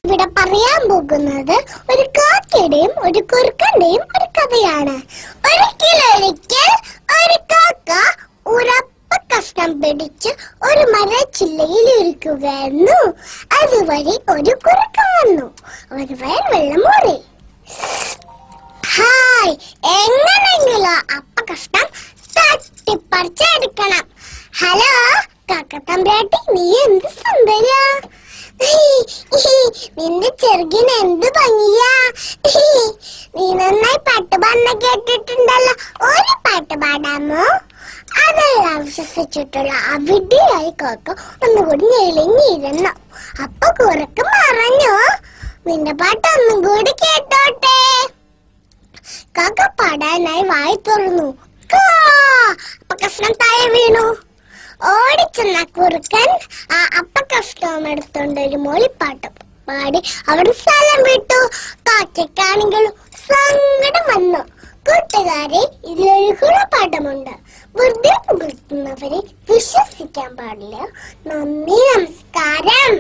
ഇവിടെ പറയാൻ പോകുന്നത് ഒരു കാക്കയുടെയും ഒരു കുറുക്കന്റെയും ഒരു കഥയാണ്. ഒരിക്കൽ ഒരു കാക്ക ഉറപ്പ കഷ്ണം പിടിച്ച് ഒരു മരച്ചില്ലയിൽ ഇരിക്കുകയായിരുന്നു. അതുവഴി ഒരു കുറുക്കൻ വന്നു. ഒരു വയൽ വെള്ളം മൂറി. ഹായ്, എങ്ങനെയെങ്കിലും അപ്പ കഷ്ണം തട്ടിപ്പറിച്ചെടുക്കണം. ഹലോ കാക്കത്തമ്പ്രാട്ടി, നീ എന്ത് സുന്ദരിയാ, നിന്റെ ചെറുകിന് എന്ത് ഭംഗിയാ. നീ നന്നായി പാട്ട് പാടുന്ന കേട്ടിട്ടുണ്ടല്ലോ, ഒരു പാട്ട് പാടാമോ? അതെല്ലാം വിശ്വസിച്ചിട്ടുള്ള അവിടെയായി കാക്ക ഒന്നുകൂടി ഞെളിഞ്ഞിരുന്നു. അപ്പൊ കുറുക്കൻ പറഞ്ഞു, നിന്റെ പാട്ട് ഒന്നും കൂടി കേട്ടോട്ടെ. കാക്ക പാടാനായി വായി തുറന്നു. അപ്പ കഷ്ണം താഴെ വീണു. ഓടിച്ചെന്ന കുറുക്കൻ ആ അപ്പ കഷ്ണം എടുത്തോണ്ട് ഒരു മൂളിപ്പാട്ട് പാടി അവിടെ സ്ഥലം വിട്ടു. കാക്കയ്ക്കാണെങ്കിലും സങ്കടം വന്നു. കൂട്ടുകാരെ, ഇതിലൊരു ഗുണപാഠമുണ്ട്. വെറുതെ പുകഴ്ത്തുന്നവരെ വിശ്വസിക്കാൻ പാടില്ല. നന്ദി, നമസ്കാരം.